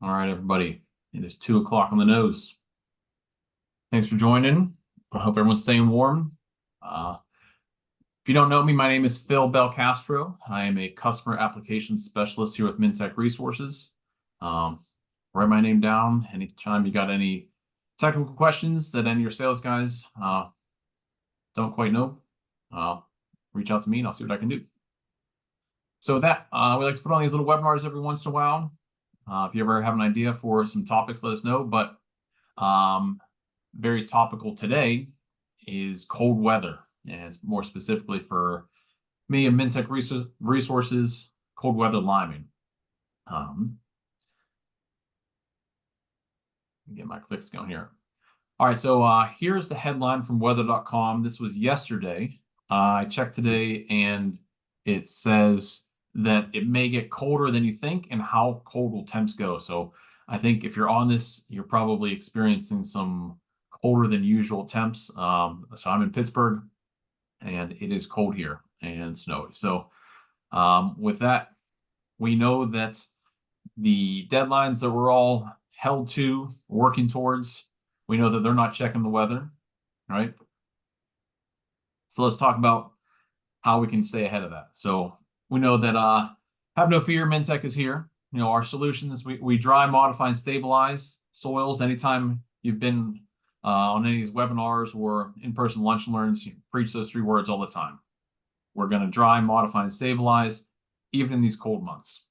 All right, everybody. It is 2 o'clock on the nose. Thanks for joining. I hope everyone's staying warm. If you don't know me, my name is Phil Belcastro. I am a customer application specialist here with Mintek Resources. Write my name down anytime you got any technical questions that any of your sales guys don't quite know. Reach out to me and I'll see what I can do. So with that, we like to put on these little webinars every once in a while. If you ever have an idea for some topics, let us know. But very topical today is cold weather, and it's more specifically for me and Mintek Resources, cold weather liming. Get my clicks going here. All right, so here's the headline from weather.com. This was yesterday. I checked today, and it says that it may get colder than you think, and how cold will temps go. So I think if you're on this, you're probably experiencing some colder than usual temps. So I'm in Pittsburgh, and it is cold here and snowy. So with that, we know that the deadlines that we're all held to, working towards, we know that they're not checking the weather, right? So let's talk about how we can stay ahead of that. So we know that have no fear, Mintek is here. You know, our solutions, we dry, modify, and stabilize soils. Anytime you've been on any of these webinars or in-person lunch and learns, you preach those 3 words all the time. We're going to dry, modify, and stabilize, even in these cold months.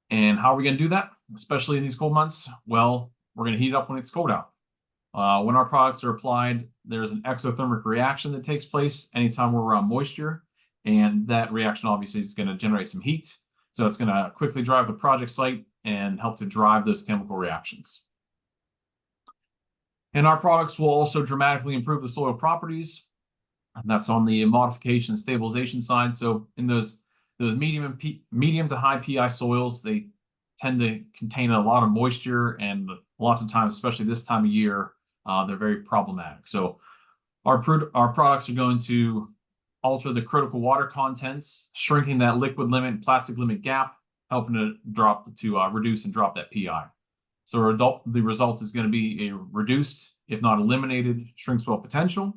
And how are we going to do that, especially in these cold months? Well, we're going to heat up when it's cold out. When our products are applied, there's an exothermic reaction that takes place anytime we're around moisture. And that reaction obviously is going to generate some heat. So it's going to quickly drive the project site and help to drive those chemical reactions. And our products will also dramatically improve the soil properties. And that's on the modification and stabilization side. So in those medium to high PI soils, they tend to contain a lot of moisture, and lots of times, especially this time of year, they're very problematic. So our products are going to alter the critical water contents, shrinking that liquid limit, plastic limit gap, helping to reduce and drop that PI. So the result is going to be a reduced, if not eliminated, shrink swell potential.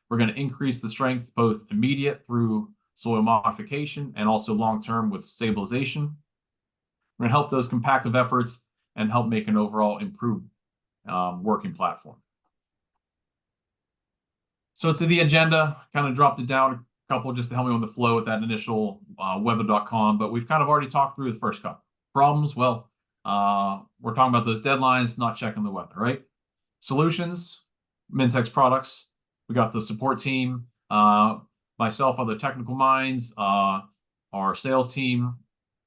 We're going to increase the strength, both immediate through soil modification and also long-term with stabilization. We're going to help those compactive efforts and help make an overall improved working platform. So to the agenda, kind of dropped it down a couple just to help me on the flow with that initial weather.com, but we've kind of already talked through the first couple. Problems, well, we're talking about those deadlines, not checking the weather, right? Solutions, Mintek's products. We got the support team, myself, other technical minds, our sales team.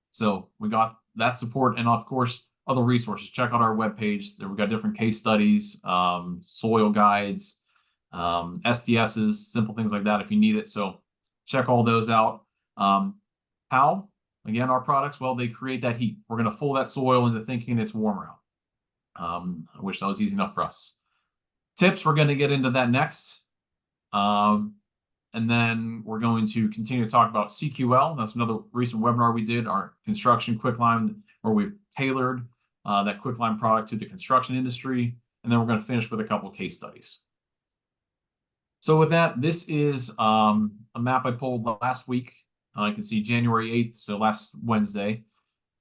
So we got that support, and of course, other resources. Check out our webpage. There we got different case studies, soil guides, SDSs, simple things like that if you need it. So check all those out. How? Again, our products, well, they create that heat. We're going to fool that soil into thinking it's warmer out. I wish that was easy enough for us. Tips, we're going to get into that next. And then we're going to continue to talk about CQL. That's another recent webinar we did, our construction quicklime, where we've tailored that quicklime product to the construction industry. And then we're going to finish with a couple of case studies. So with that, this is a map I pulled last week. You can see January 8th, so last Wednesday.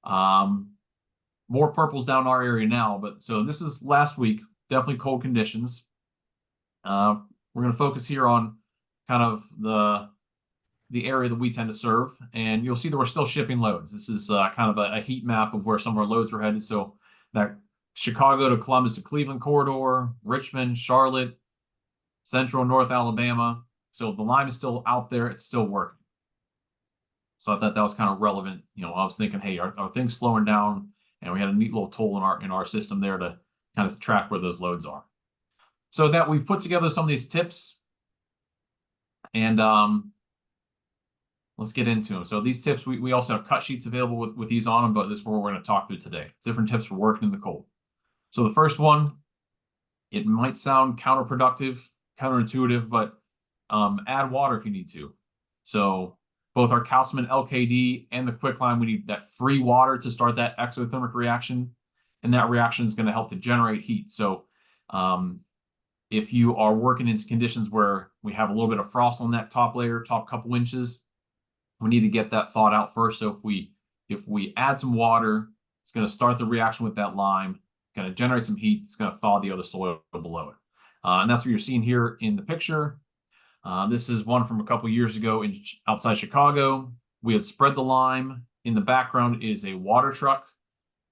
More purples down our area now, but so this is last week, definitely cold conditions. We're going to focus here on kind of the area that we tend to serve, and you'll see that we're still shipping loads. This is kind of a heat map of where some of our loads are headed. So that Chicago to Columbus to Cleveland corridor, Richmond, Charlotte, Central and North Alabama. So the lime is still out there. It's still working. So I thought that was kind of relevant. You know, I was thinking, hey, are things slowing down? And we had a neat little tool in our system there to kind of track where those loads are. So that we've put together some of these tips, and let's get into them. So these tips, we also have cut sheets available with these on them, but this is what we're going to talk through today. Different tips for working in the cold. So the first one, it might sound counterintuitive, but add water if you need to. So both our calcium LKD and the quicklime, we need that free water to start that exothermic reaction, and that reaction is going to help to generate heat. So if you are working in conditions where we have a little bit of frost on that top layer, top couple inches, we need to get that thawed out first. So if we add some water, it's going to start the reaction with that lime, going to generate some heat. It's going to thaw the other soil below it. And that's what you're seeing here in the picture. This is one from a couple years ago outside Chicago. We had spread the lime. In the background is a water truck,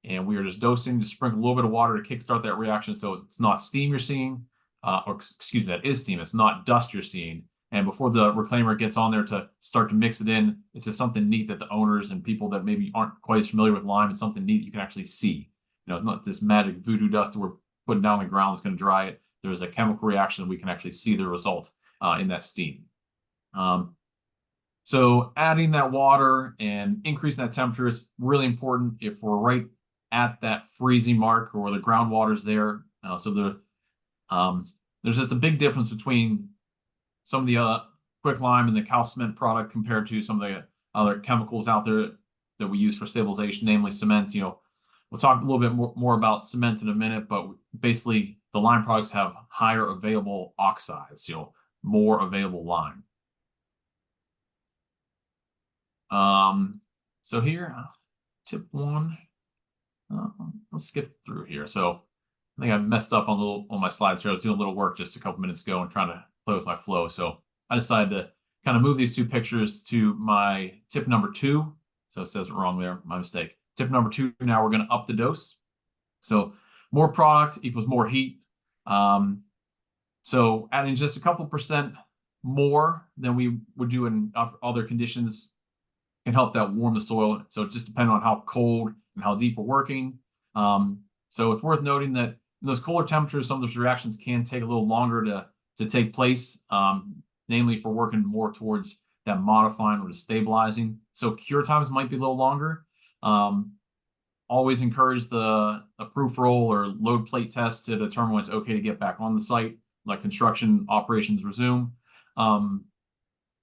and we are just dosing to sprinkle a little bit of water to kickstart that reaction. So it's not steam you're seeing, or excuse me, that is steam. It's not dust you're seeing. And before the reclaimer gets on there to start to mix it in, it's just something neat that the owners and people that maybe aren't quite as familiar with lime, it's something neat you can actually see. You know, not this magic voodoo dust that we're putting down on the ground that's going to dry it. There's a chemical reaction. We can actually see the result in that steam. So adding that water and increasing that temperature is really important if we're right at that freezing mark or the groundwater's there. So there's just a big difference between some of the quicklime and the calcement product compared to some of the other chemicals out there that we use for stabilization, namely cement. You know, we'll talk a little bit more about cement in a minute, but basically the lime products have higher available oxides, you know, more available lime. So here, tip one, let's skip through here. So I think I messed up on my slides here. I was doing a little work just a couple minutes ago and trying to play with my flow. So I decided to kind of move these two pictures to my tip number 2. So it says it wrong there, my mistake. Tip number 2, now we're going to up the dose. So more product equals more heat. So adding just a couple percent more than we would do in other conditions can help that warm the soil. So it just depends on how cold and how deep we're working. So it's worth noting that in those colder temperatures, some of those reactions can take a little longer to take place, namely if we're working more towards that modifying or the stabilizing. So cure times might be a little longer. Always encourage the proof roll or load plate test to determine when it's okay to get back on the site, like construction operations resume.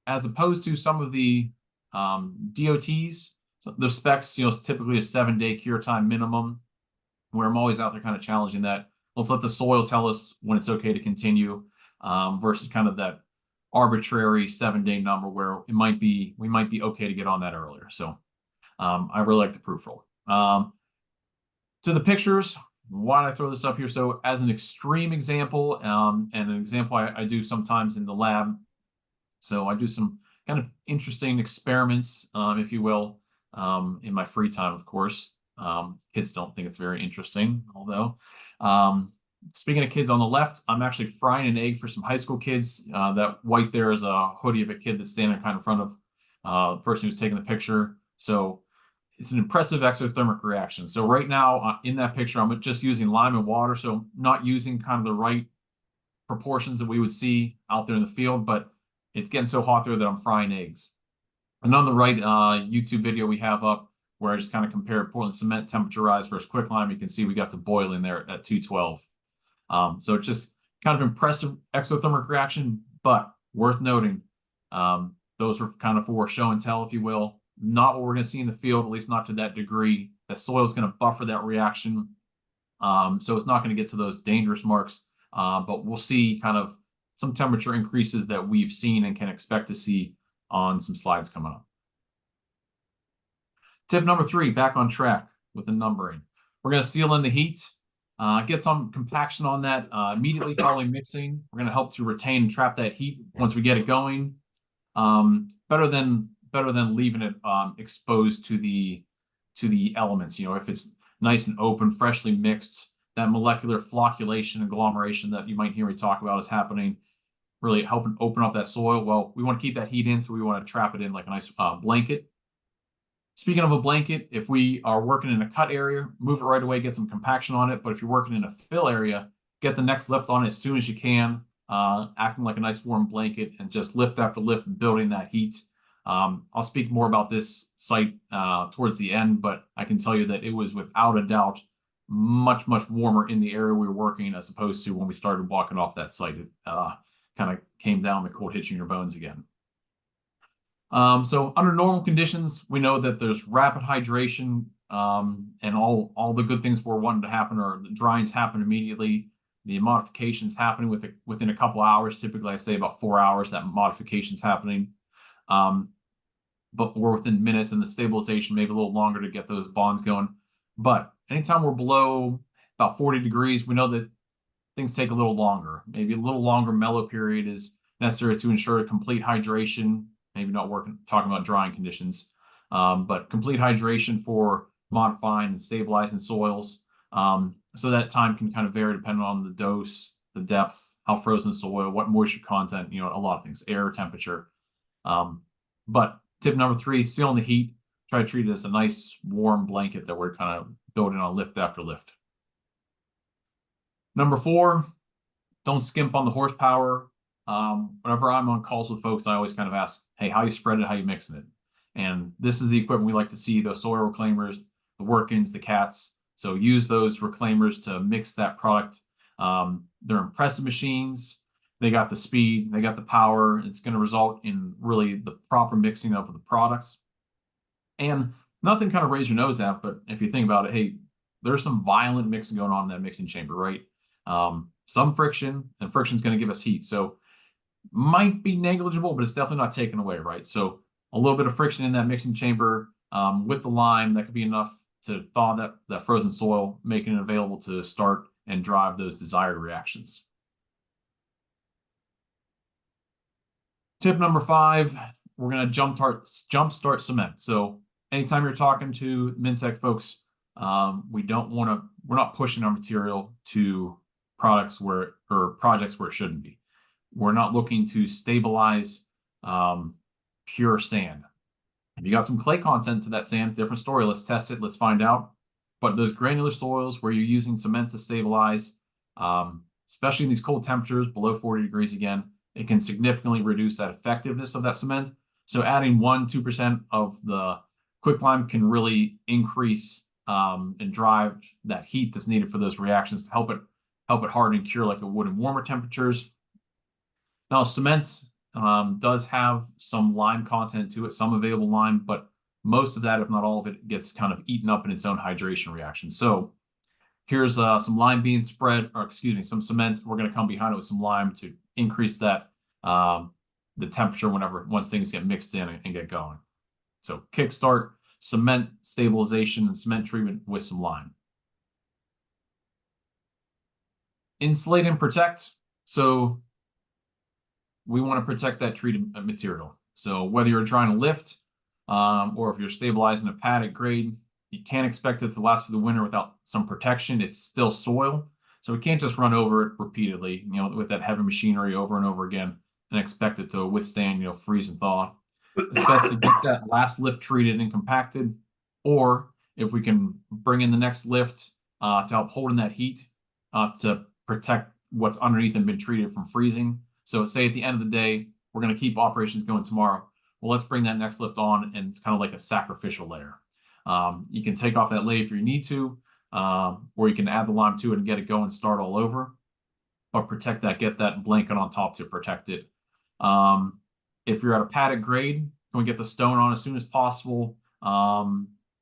As opposed to some of the DOTs, so the specs, you know, typically a 7-day cure time minimum, where I'm always out there kind of challenging that. Let's let the soil tell us when it's okay to continue, versus kind of that arbitrary 7-day number where we might be okay to get on that earlier. So I really like the proof roll. To the pictures, why did I throw this up here? So as an extreme example, and an example I do sometimes in the lab. So I do some kind of interesting experiments, if you will, in my free time, of course. Kids don't think it's very interesting, although. Speaking of kids on the left, I'm actually frying an egg for some high school kids. That white there is a hoodie of a kid that's standing kind of in front of the person who's taking the picture. So it's an impressive exothermic reaction. So right now in that picture, I'm just using lime and water. So not using kind of the right proportions that we would see out there in the field, but it's getting so hot there that I'm frying eggs. And on the right YouTube video we have up where I just kind of compared Portland cement temperature rise versus quicklime, you can see we got to boiling there at 212. So it's just kind of impressive exothermic reaction, but worth noting, those are kind of for show and tell, if you will. Not what we're going to see in the field, at least not to that degree. The soil is going to buffer that reaction. So it's not going to get to those dangerous marks, but we'll see kind of some temperature increases that we've seen and can expect to see on some slides coming up. Tip number 3, back on track with the numbering. We're going to seal in the heat, get some compaction on that immediately following mixing. We're going to help to retain and trap that heat once we get it going. Better than leaving it exposed to the elements. You know, if it's nice and open, freshly mixed, that molecular flocculation and agglomeration that you might hear me talk about is happening, really helping open up that soil. Well, we want to keep that heat in, so we want to trap it in like a nice blanket. Speaking of a blanket, if we are working in a cut area, move it right away, get some compaction on it. But if you're working in a fill area, get the next lift on it as soon as you can, acting like a nice warm blanket, and just lift after lift, building that heat. I'll speak more about this site towards the end, but I can tell you that it was without a doubt much, much warmer in the area we were working as opposed to when we started walking off that site. It kind of came down, the cold hitching your bones again. So under normal conditions, we know that there's rapid hydration, and all the good things we're wanting to happen, or the dryings happen immediately. The modifications happening within a couple hours. Typically, I say about 4 hours that modification's happening. But we're within minutes, and the stabilization maybe a little longer to get those bonds going. But anytime we're below about 40 degrees, we know that things take a little longer. Maybe a little longer mellow period is necessary to ensure a complete hydration. Maybe not talking about drying conditions, but complete hydration for modifying and stabilizing soils. So that time can kind of vary depending on the dose, the depth, how frozen soil, what moisture content, a lot of things, air temperature. But tip number 3, sealing the heat. Try to treat it as a nice warm blanket that we're kind of building on lift after lift. Number 4, don't skimp on the horsepower. Whenever I'm on calls with folks, I always kind of ask, hey, how you spread it, how you mixing it? And this is the equipment we like to see, those soil reclaimers, the work-ins, the cats. So use those reclaimers to mix that product. They're impressive machines. They got the speed, they got the power. It's going to result in really the proper mixing of the products. And nothing kind of raise your nose at, but if you think about it, hey, there's some violent mixing going on in that mixing chamber, right? Some friction, and friction is going to give us heat. So might be negligible, but it's definitely not taken away, right? So a little bit of friction in that mixing chamber with the lime, that could be enough to thaw that frozen soil, making it available to start and drive those desired reactions. Tip number 5, we're going to jumpstart cement. So anytime you're talking to Mintek folks, we're not pushing our material to projects where it shouldn't be. We're not looking to stabilize pure sand. If you got some clay content to that sand, different story. Let's test it. Let's find out. But those granular soils where you're using cement to stabilize, especially in these cold temperatures, below 40 degrees again, it can significantly reduce that effectiveness of that cement. So adding 1-2% of the quicklime can really increase and drive that heat that's needed for those reactions to help it harden and cure like it would in warmer temperatures. Now, cement does have some lime content to it, some available lime, but most of that, if not all of it, gets kind of eaten up in its own hydration reaction. So here's some lime being spread, or excuse me, some cement. We're going to come behind it with some lime to increase that the temperature once things get mixed in and get going. So kickstart cement stabilization and cement treatment with some lime. Insulate and protect. So we want to protect that treated material. So whether you're trying to lift or if you're stabilizing a paddock grade, you can't expect it to last through the winter without some protection. It's still soil. So we can't just run over it repeatedly, with that heavy machinery over and over again and expect it to withstand, freeze and thaw. It's best to get that last lift treated and compacted, or if we can bring in the next lift to help holding that heat to protect what's underneath and been treated from freezing. So say at the end of the day, we're going to keep operations going tomorrow. Well, let's bring that next lift on, and it's kind of like a sacrificial layer. You can take off that layer if you need to, or you can add the lime to it and get it going and start all over. But protect that, get that blanket on top to protect it. If you're at a paddock grade, can we get the stone on as soon as possible? A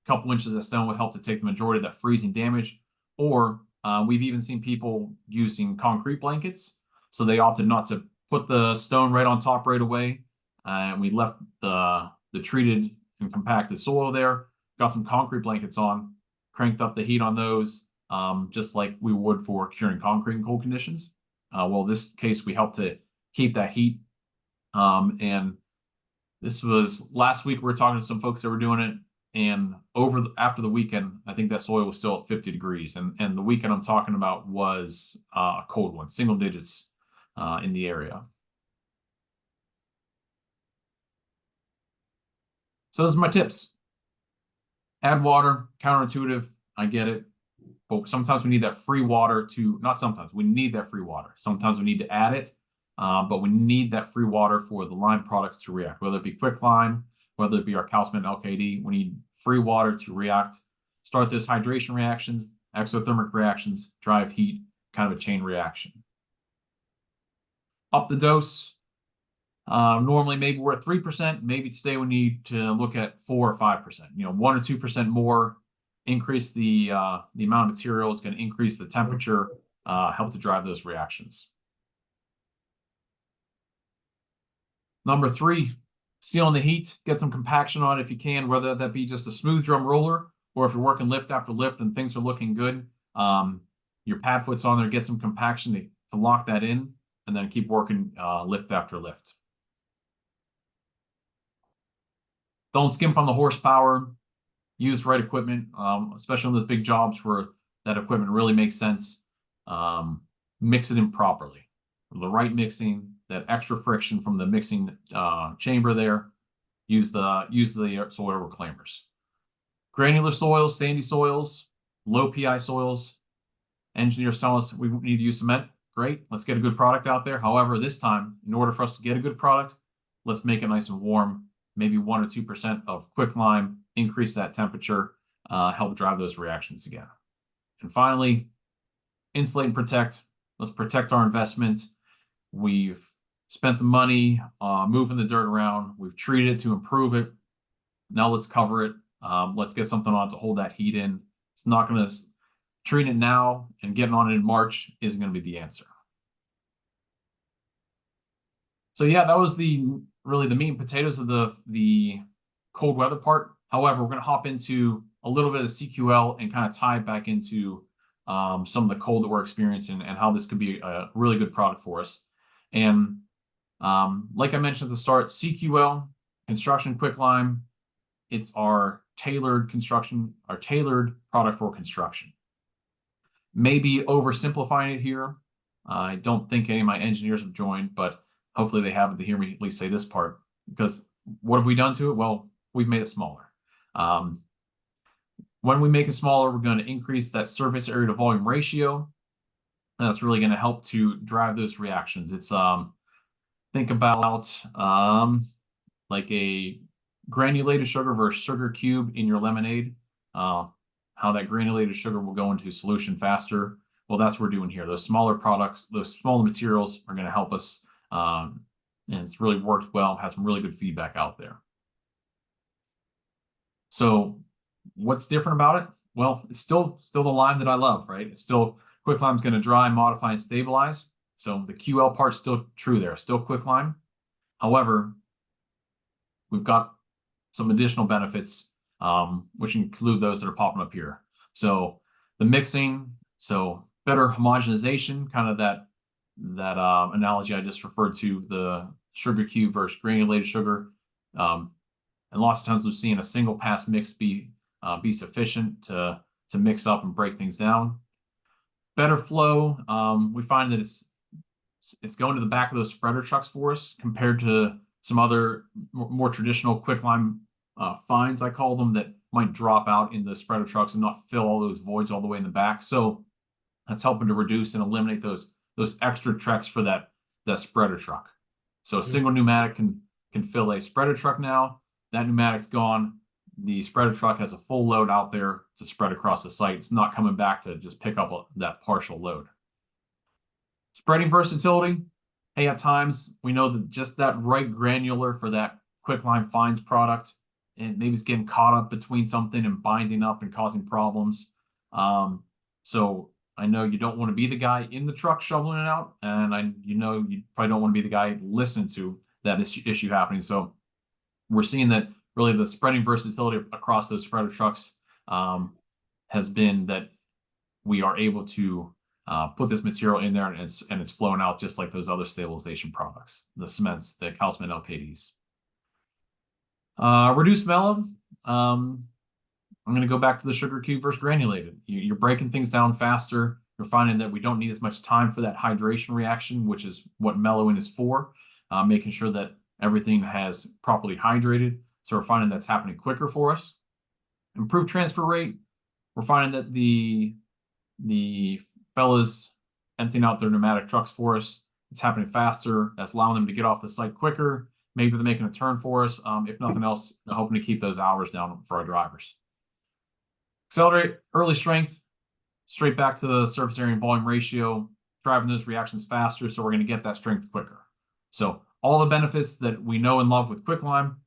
couple inches of stone would help to take the majority of that freezing damage. Or we've even seen people using concrete blankets. So they opted not to put the stone right on top right away. And we left the treated and compacted soil there, got some concrete blankets on, cranked up the heat on those, just like we would for curing concrete in cold conditions. Well, in this case, we helped to keep that heat. And this was last week, we were talking to some folks that were doing it. And after the weekend, I think that soil was still at 50 degrees. And the weekend I'm talking about was a cold one, single digits in the area. So those are my tips. Add water, counterintuitive, I get it. But sometimes we need that free water we need that free water. Sometimes we need to add it, but we need that free water for the lime products to react, whether it be quicklime, whether it be our calciment LKD. We need free water to react, start those hydration reactions, exothermic reactions, drive heat, kind of a chain reaction. Up the dose. Normally, maybe we're at 3%. Maybe today we need to look at 4 or 5%. 1 or 2% more. Increase the amount of material is going to increase the temperature, help to drive those reactions. Number 3, sealing the heat. Get some compaction on it if you can, whether that be just a smooth drum roller or if you're working lift after lift and things are looking good. Your pad foot's on there. Get some compaction to lock that in, and then keep working lift after lift. Don't skimp on the horsepower. Use the right equipment, especially on those big jobs where that equipment really makes sense. Mix it in properly. The right mixing, that extra friction from the mixing chamber there. Use the soil reclaimers. Granular soils, sandy soils, low PI soils. Engineers tell us we need to use cement. Great, let's get a good product out there. However, this time, in order for us to get a good product, let's make it nice and warm. Maybe 1 or 2% of quicklime, increase that temperature, help drive those reactions again. And finally, insulate and protect. Let's protect our investment. We've spent the money moving the dirt around. We've treated it to improve it. Now let's cover it. Let's get something on to hold that heat in. It's not going to treat it now and getting on it in March isn't going to be the answer. So yeah, that was really the meat and potatoes of the cold weather part. However, we're going to hop into a little bit of CQL and kind of tie it back into some of the cold that we're experiencing and how this could be a really good product for us. And like I mentioned at the start, CQL, construction quicklime, it's our tailored product for construction. Maybe oversimplifying it here. I don't think any of my engineers have joined, but hopefully they haven't to hear me at least say this part, because what have we done to it? Well, we've made it smaller. When we make it smaller, we're going to increase that surface area to volume ratio. And that's really going to help to drive those reactions. It's think about like a granulated sugar versus sugar cube in your lemonade. How that granulated sugar will go into solution faster. Well, that's what we're doing here. Those smaller products, those smaller materials are going to help us. And it's really worked well, has some really good feedback out there. So what's different about it? Well, it's still the lime that I love, right? It's still quicklime's going to dry, modify, and stabilize. So the QL part's still true there, still quicklime. However, we've got some additional benefits, which include those that are popping up here. So the mixing, so better homogenization, kind of that analogy I just referred to, the sugar cube versus granulated sugar. And lots of times we've seen a single pass mix be sufficient to mix up and break things down. Better flow. We find that it's going to the back of those spreader trucks for us compared to some other more traditional quicklime fines, I call them, that might drop out in the spreader trucks and not fill all those voids all the way in the back. So that's helping to reduce and eliminate those extra treks for that spreader truck. So a single pneumatic can fill a spreader truck now. That pneumatic's gone. The spreader truck has a full load out there to spread across the site. It's not coming back to just pick up that partial load. Spreading versatility. Hey, at times we know that just that right granular for that quicklime fines product, and maybe it's getting caught up between something and binding up and causing problems. So I know you don't want to be the guy in the truck shoveling it out, and you probably don't want to be the guy listening to that issue happening. So we're seeing that really the spreading versatility across those spreader trucks has been that we are able to put this material in there and it's flowing out just like those other stabilization products, the cements, the calciment LKDs. Reduced mellow. I'm going to go back to the sugar cube versus granulated. You're breaking things down faster. You're finding that we don't need as much time for that hydration reaction, which is what mellowing is for, making sure that everything has properly hydrated. So we're finding that's happening quicker for us. Improved transfer rate. We're finding that the fellas emptying out their pneumatic trucks for us, it's happening faster. That's allowing them to get off the site quicker. Maybe they're making a turn for us. If nothing else, hoping to keep those hours down for our drivers. Accelerate, early strength, straight back to the surface area and volume ratio, driving those reactions faster, so we're going to get that strength quicker. So all the benefits that we know and love with quicklime,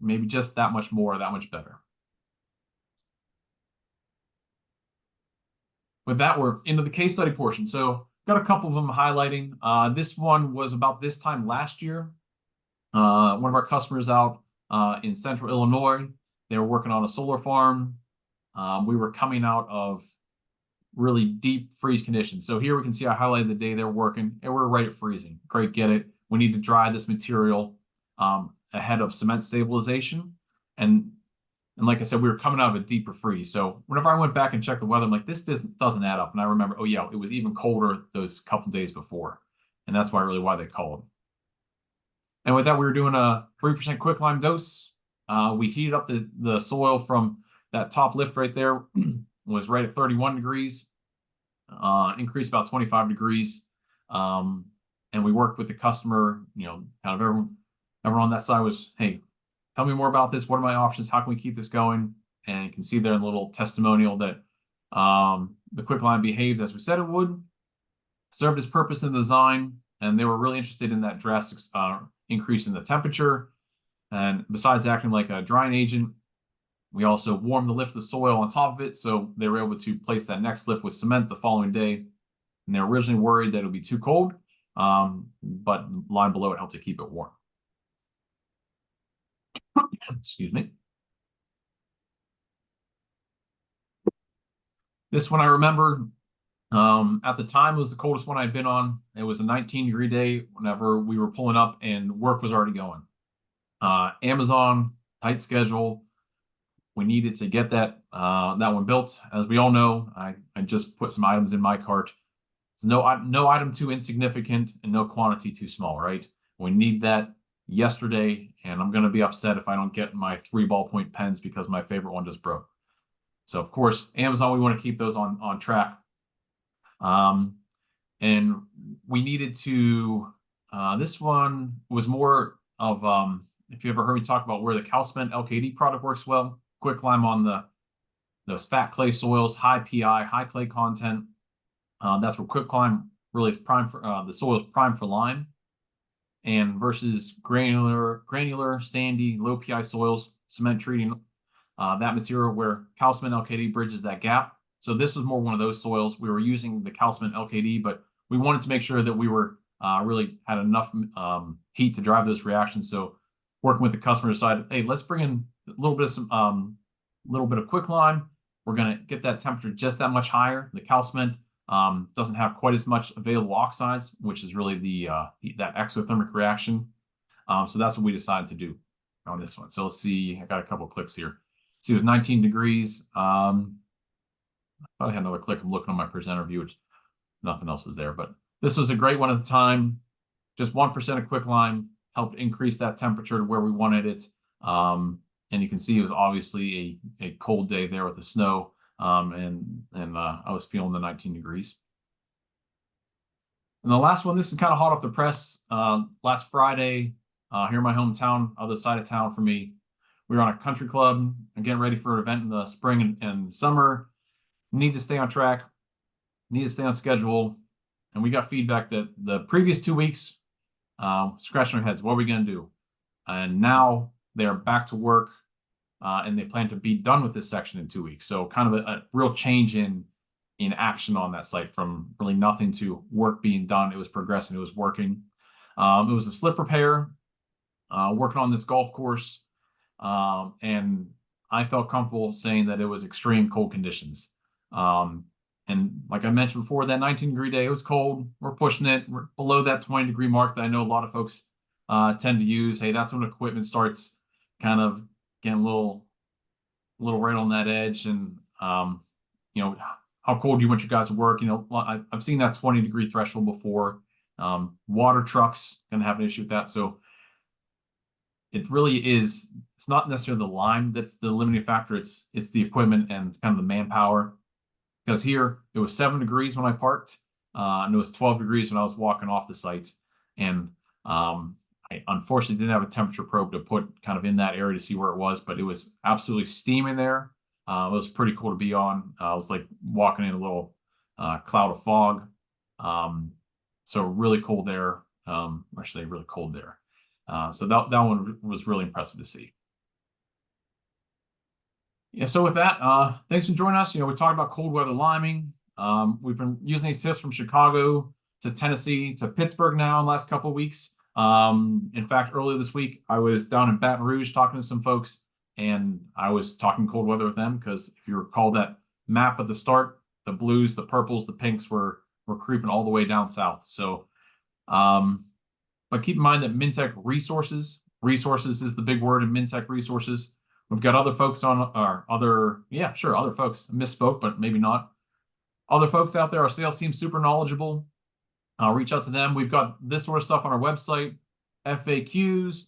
maybe just that much more, that much better. With that, we're into the case study portion. So got a couple of them highlighting. This one was about this time last year. One of our customers out in central Illinois, they were working on a solar farm. We were coming out of really deep freeze conditions. So here we can see I highlighted the day they're working, and we're right at freezing. Great, get it. We need to dry this material ahead of cement stabilization. And like I said, we were coming out of a deeper freeze. So whenever I went back and checked the weather, I'm like, this doesn't add up. And I remember, oh yeah, it was even colder those couple days before. And that's why they called. And with that, we were doing a 3% quicklime dose. We heated up the soil from that top lift right there, was right at 31 degrees, increased about 25 degrees. And we worked with the customer, kind of everyone on that side was, hey, tell me more about this. What are my options? How can we keep this going? And you can see there in the little testimonial that the quicklime behaved as we said it would, served its purpose in the design, and they were really interested in that drastic increase in the temperature. And besides acting like a drying agent, we also warmed the lift of the soil on top of it, so they were able to place that next lift with cement the following day. And they were originally worried that it would be too cold, but the line below it helped to keep it warm. Excuse me. This one I remember, at the time it was the coldest one I'd been on. It was a 19-degree day whenever we were pulling up and work was already going. Amazon, tight schedule. We needed to get that one built. As we all know, I just put some items in my cart. So no item too insignificant and no quantity too small, right? We need that yesterday, and I'm going to be upset if I don't get my 3 ballpoint pens because my favorite one just broke. So of course, Amazon, we want to keep those on track. And we needed to, this one was more of, if you ever heard me talk about where the Calcement LKD product works well, quicklime on those fat clay soils, high PI, high clay content. That's where quicklime really is prime for, the soil is prime for lime. And versus granular, sandy, low PI soils, cement treating that material where Calcement LKD bridges that gap. So this was more one of those soils. We were using the Calcement LKD, but we wanted to make sure that we were really had enough heat to drive those reactions. So working with the customer decided, hey, let's bring in a little bit of quicklime. We're going to get that temperature just that much higher. The Calcement doesn't have quite as much available oxides, which is really that exothermic reaction. So that's what we decided to do on this one. So let's see, I got a couple of clicks here. See, it was 19 degrees. I thought I had another click. I'm looking on my presenter view, which nothing else is there. But this was a great one at the time. Just 1% of quicklime helped increase that temperature to where we wanted it. And you can see it was obviously a cold day there with the snow. And I was feeling the 19 degrees. And the last one, this is kind of hot off the press. Last Friday, here in my hometown, other side of town for me, we were on a country club and getting ready for an event in the spring and summer. Need to stay on track, need to stay on schedule. And we got feedback that the previous 2 weeks, scratching our heads, what are we going to do? And now they're back to work, and they plan to be done with this section in 2 weeks. So kind of a real change in action on that site from really nothing to work being done. It was progressing, it was working. It was a slip repair, working on this golf course. And I felt comfortable saying that it was extreme cold conditions. And like I mentioned before, that 19-degree day, it was cold. We're pushing it. We're below that 20-degree mark that I know a lot of folks tend to use. Hey, that's when equipment starts kind of getting a little right on that edge. And, how cold do you want your guys to work? I've seen that 20-degree threshold before. Water trucks can have an issue with that. So it really is, it's not necessarily the lime that's the limiting factor. It's the equipment and kind of the manpower. Because here it was 7 degrees when I parked, and it was 12 degrees when I was walking off the site. And I unfortunately didn't have a temperature probe to put kind of in that area to see where it was, but it was absolutely steaming there. It was pretty cool to be on. I was like walking in a little cloud of fog. So really cold there. Actually, really cold there. So that one was really impressive to see. Yeah, so with that, thanks for joining us. We talked about cold weather liming. We've been using these tips from Chicago to Tennessee to Pittsburgh now in the last couple of weeks. In fact, earlier this week, I was down in Baton Rouge talking to some folks, and I was talking cold weather with them because if you recall that map at the start, the blues, the purples, the pinks were creeping all the way down south. So, but keep in mind that Mintek Resources is the big word in Mintek Resources. We've got other folks on our other folks. I misspoke, but maybe not. Other folks out there, our sales team, super knowledgeable. Reach out to them. We've got this sort of stuff on our website, FAQs.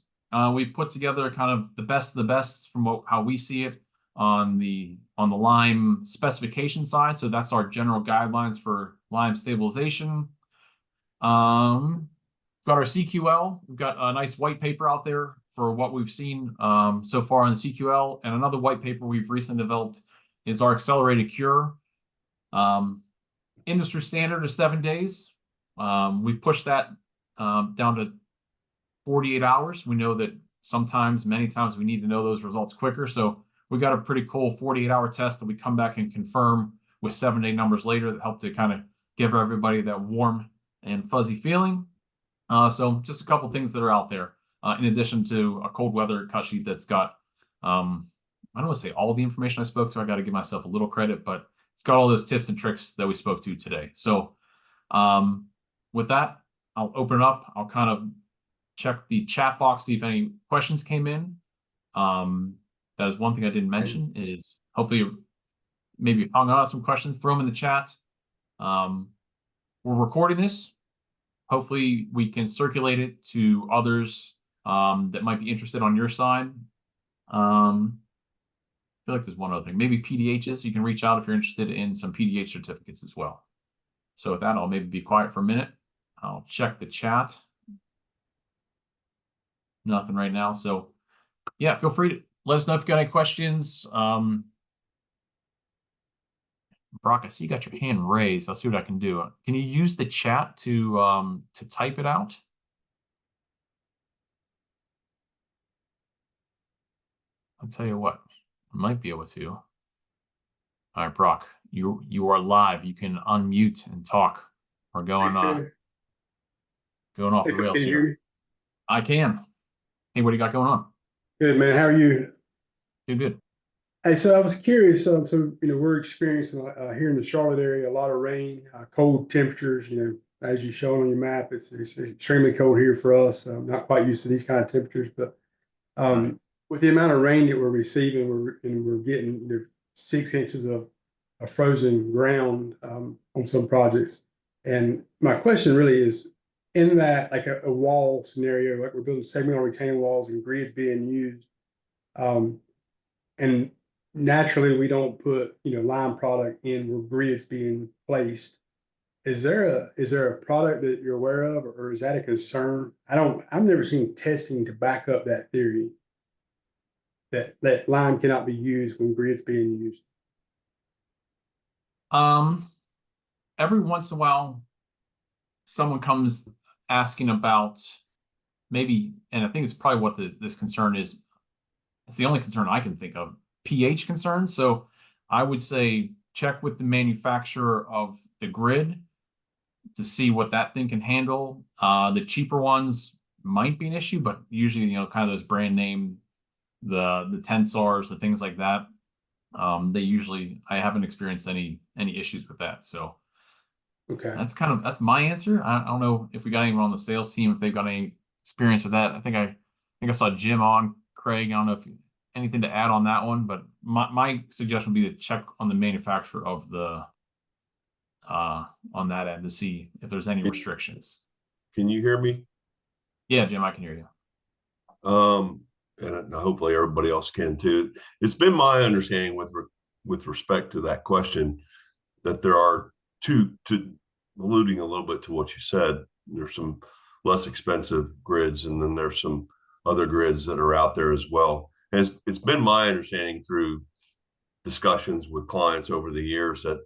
We've put together kind of the best of the best from how we see it on the lime specification side. So that's our general guidelines for lime stabilization. Got our CQL. We've got a nice white paper out there for what we've seen so far in the CQL. And another white paper we've recently developed is our accelerated cure. Industry standard is 7 days. We've pushed that down to 48 hours. We know that many times we need to know those results quicker. So we got a pretty cool 48-hour test that we come back and confirm with 7-day numbers later that help to kind of give everybody that warm and fuzzy feeling. So just a couple things that are out there, in addition to a cold weather cut sheet that's got, I don't want to say all the information I spoke to. I got to give myself a little credit, but it's got all those tips and tricks that we spoke to today. So with that, I'll open it up. I'll kind of check the chat box, see if any questions came in. That is one thing I didn't mention is hopefully maybe hung on some questions, throw them in the chat. We're recording this. Hopefully we can circulate it to others that might be interested on your side. I feel like there's one other thing, maybe PDHs. You can reach out if you're interested in some PDH certificates as well. So with that, I'll maybe be quiet for a minute. I'll check the chat. Nothing right now. So yeah, feel free to let us know if you got any questions. Brock, I see you got your hand raised. I'll see what I can do. Can you use the chat to type it out? I'll tell you what, I might be able to. All right, Brock, you are live. You can unmute and talk. We're going off the rails Can you hear here. me? I can. Hey, what do you got going on? Good, man. How are you? Good. Hey, so I was curious. We're experiencing here in the Charlotte area a lot of rain, cold temperatures. As you showed on your map, it's extremely cold here for us. I'm not quite used to these kind of temperatures, but Right. with the amount of rain that we're receiving, we're getting 6 inches of frozen ground on some projects. And my question really is, in that like a wall scenario, like we're building segmental retaining walls and grids being used, and naturally we don't put lime product in where grids being placed. Is there a product that you're aware of, or is that a concern? I've never seen testing to back up that theory that lime cannot be used when grids being used. Every once in a while, someone comes asking about maybe, and I think it's probably what this concern is. It's the only concern I can think of, pH concerns. So I would say check with the manufacturer of the grid to see what that thing can handle. The cheaper ones might be an issue, but usually, kind of those brand name, the Tensars, the things like that, I haven't experienced any issues with that. So Okay. that's my answer. I don't know if we got anyone on the sales team, if they've got any experience with that. I think I saw Jim on. Craig, I don't know if anything to add on that one, but my suggestion would be to check on the manufacturer of the on that end to see if there's any restrictions. Can you hear me? Yeah, Jim, I can hear you. And hopefully everybody else can too. It's been my understanding with respect to that question that there are two, to alluding a little bit to what you said, there's some less expensive grids, and then there's some other grids that are out there as well. And it's been my understanding through discussions with clients over the years that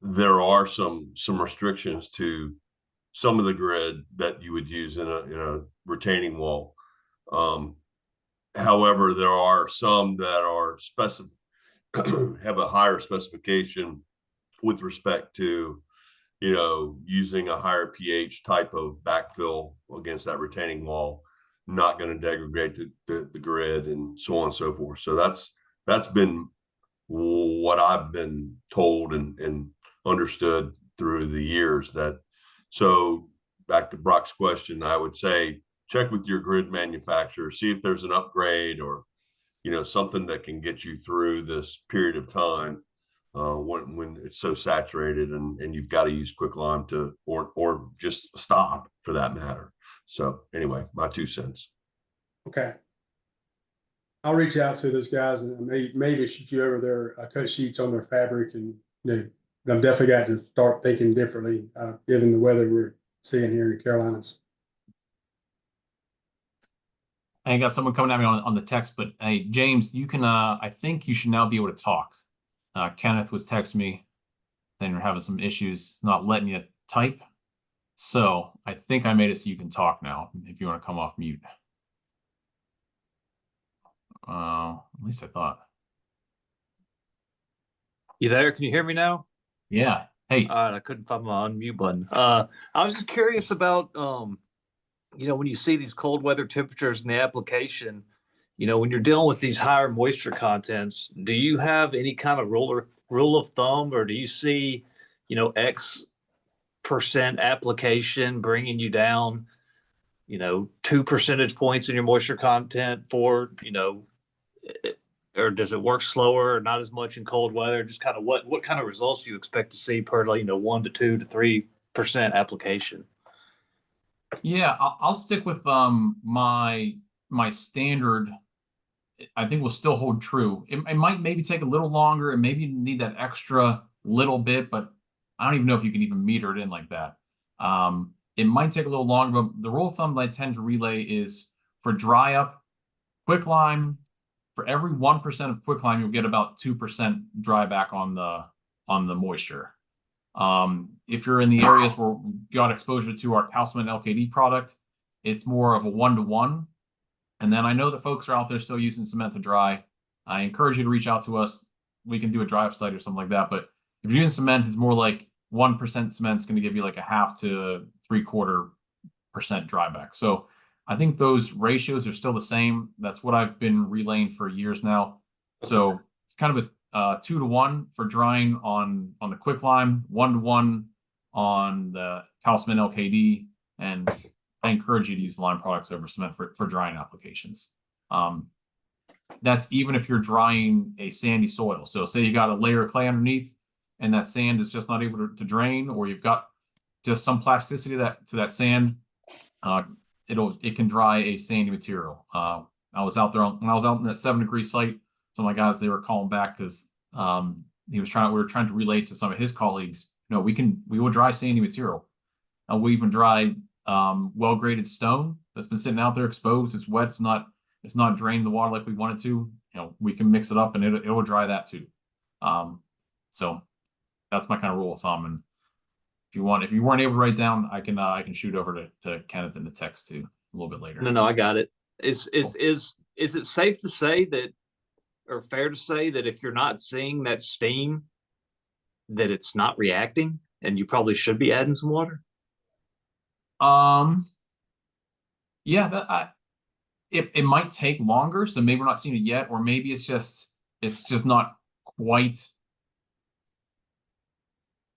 there are some restrictions to some of the grid that you would use in a retaining wall. However, there are some that are have a higher specification with respect to, using a higher pH type of backfill against that retaining wall, not going to degrade the grid and so on and so forth. So that's been what I've been told and understood through the years. So back to Brock's question, I would say check with your grid manufacturer, see if there's an upgrade or something that can get you through this period of time when it's so saturated and you've got to use quicklime or just stop for that matter. So anyway, my 2 cents. Okay. I'll reach out to those guys and maybe shoot you over their cut sheets on their fabric, and I've definitely got to start thinking differently given the weather we're seeing here in the Carolinas. I got someone coming at me on the text, but hey, James, you can, I think you should now be able to talk. Kenneth was texting me, saying you're having some issues not letting you type. So I think I made it so you can talk now, if you want to come off mute. At least I thought. You there? Can you hear me now? Yeah. Hey. All right, I couldn't find my unmute button. I was just curious about, when you see these cold weather temperatures in the application, when you're dealing with these higher moisture contents, do you have any kind of rule of thumb, or do you see, X% application bringing you down, 2 percentage points in your moisture content for, or does it work slower or not as much in cold weather? Just kind of what kind of results do you expect to see per, 1 to 2 to 3% application? Yeah, I'll stick with my standard. I think will still hold true. It might maybe take a little longer, and maybe you need that extra little bit, but I don't even know if you can even meter it in like that. It might take a little longer, but the rule of thumb that I tend to relay is for dry up, quicklime, for every 1% of quicklime, you'll get about 2% dry back on the moisture. If you're in the areas where we got exposure to our Calcement LKD product, it's more of a 1-to-1. And then I know that folks are out there still using cement to dry. I encourage you to reach out to us. We can do a dry up site or something like that. But if you're using cement, it's more like 1% cement is going to give you like a 0.5 to 0.75% dry back. So I think those ratios are still the same. That's what I've been relaying for years now. So it's kind of a 2-to-1 for drying on the quicklime, 1-to-1 on the Calcement LKD, and I encourage you to use lime products over cement for drying applications. That's even if you're drying a sandy soil. So say you got a layer of clay underneath and that sand is just not able to drain, or you've got just some plasticity to that sand, it can dry a sandy material. I was out there when I was out in that 7-degree site. Some of my guys, they were calling back because we were trying to relate to some of his colleagues. We will dry sandy material. We even dry well-graded stone that's been sitting out there exposed. It's wet. It's not draining the water like we want it to. We can mix it up and it will dry that too. So that's my kind of rule of thumb. And if you weren't able to write down, I can shoot over to Kenneth in the text too a little bit later. No, I got it. Is it safe to say that, or fair to say that if you're not seeing that steam, that it's not reacting and you probably should be adding some water? Yeah, it might take longer, so maybe we're not seeing it yet, or maybe it's just not quite.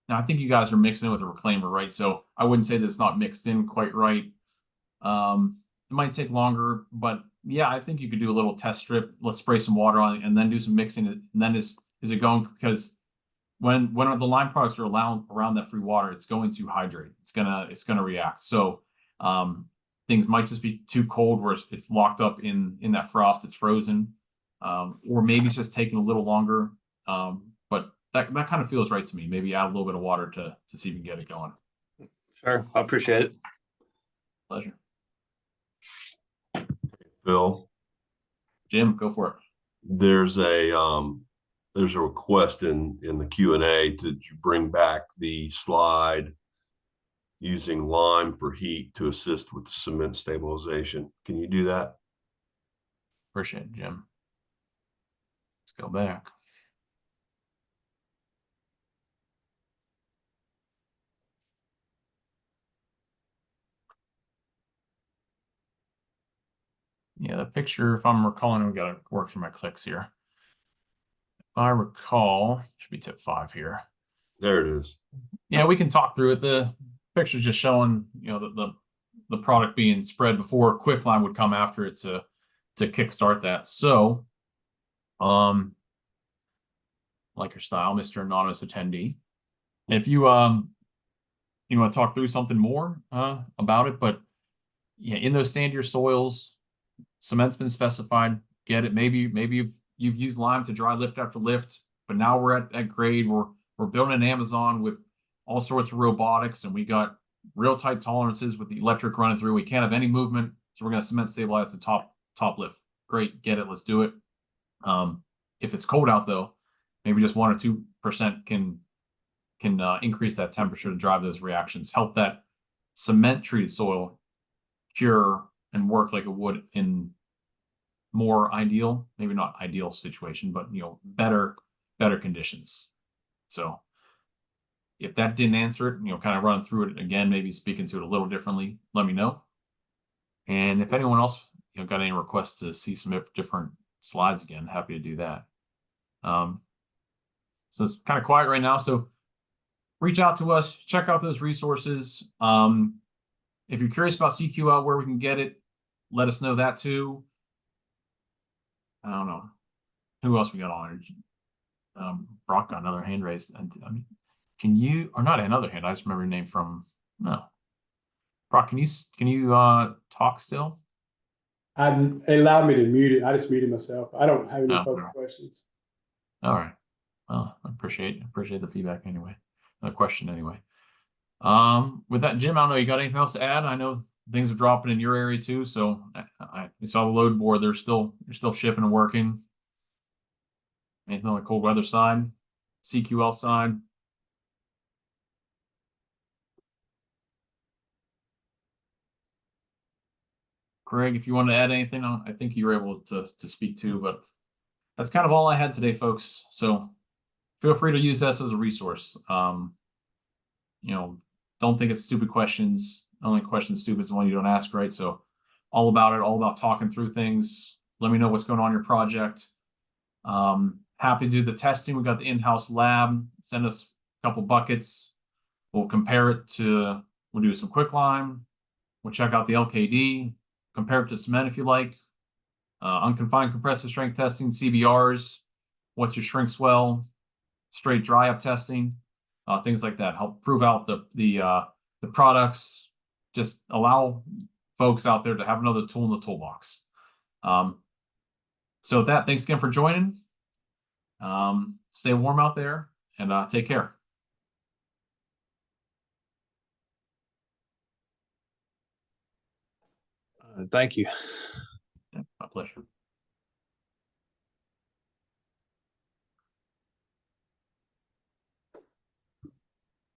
Now I think you guys are mixing it with a reclaimer, right? So I wouldn't say that it's not mixed in quite right. It might take longer, but yeah, I think you could do a little test strip. Let's spray some water on it and then do some mixing. And then is it going, because when the lime products are around that free water, it's going to hydrate. It's gonna react. So things might just be too cold where it's locked up in that frost. It's frozen, or maybe it's just taking a little longer. But that kind of feels right to me. Maybe add a little bit of water to see if we can get it going. Sure, I appreciate it. Pleasure. Phil, Jim, go for it. There's a request in the Q&A to bring back the slide using lime for heat to assist with the cement stabilization. Can you do that? Appreciate it, Jim. Let's go back. Yeah, the picture, if I'm recalling, we got to work through my clicks here. If I recall, should be tip 5 here. There it is. Yeah, we can talk through it. The picture's just showing, the product being spread before quicklime would come after it to kickstart that. So, like your style, Mr. Anonymous Attendee. If you want to talk through something more about it, but yeah, in those sandier soils, cement's been specified. Get it? Maybe you've used lime to dry lift after lift, but now we're at grade. We're building an Amazon with all sorts of robotics, and we got real tight tolerances with the electric running through. We can't have any movement, so we're going to cement stabilize the top lift. Great, get it? Let's do it. If it's cold out though, maybe just 1 or 2% can increase that temperature to drive those reactions. Help that cement treated soil cure and work like it would in more ideal, maybe not ideal situation, but better conditions. So if that didn't answer it, kind of running through it again, maybe speaking to it a little differently, let me know. And if anyone else got any requests to see some different slides again, happy to do that. So it's kind of quiet right now. So reach out to us, check out those resources. If you're curious about CQL, where we can get it, let us know that too. I don't know who else we got on there. Brock got another hand raised. I mean, can you, or not another hand? I just remember your name from no. Brock, can you talk still? It allowed me to mute it. I just muted myself. I don't have any Oh, further all right. questions. All right. Well, I appreciate the feedback anyway. The question anyway. With that, Jim, I don't know, you got anything else to add? I know things are dropping in your area too, so I saw the load board. They're still shipping and working. Anything on the cold weather side, CQL side? Craig, if you want to add anything on, I think you were able to speak to, but that's kind of all I had today, folks. So feel free to use this as a resource. Don't think it's stupid questions. Only question stupid is the one you don't ask, right? So all about it, all about talking through things. Let me know what's going on in your project. Happy to do the testing. We got the in-house lab. Send us a couple buckets. We'll compare it to, we'll do some quicklime. We'll check out the LKD, compare it to cement if you like. Unconfined compressive strength testing, CBRs. What's your shrink swell? Straight dry up testing. Things like that. Help prove out the products. Just allow folks out there to have another tool in the toolbox. So with that, thanks again for joining. Stay warm out there and take care. Thank you. My pleasure.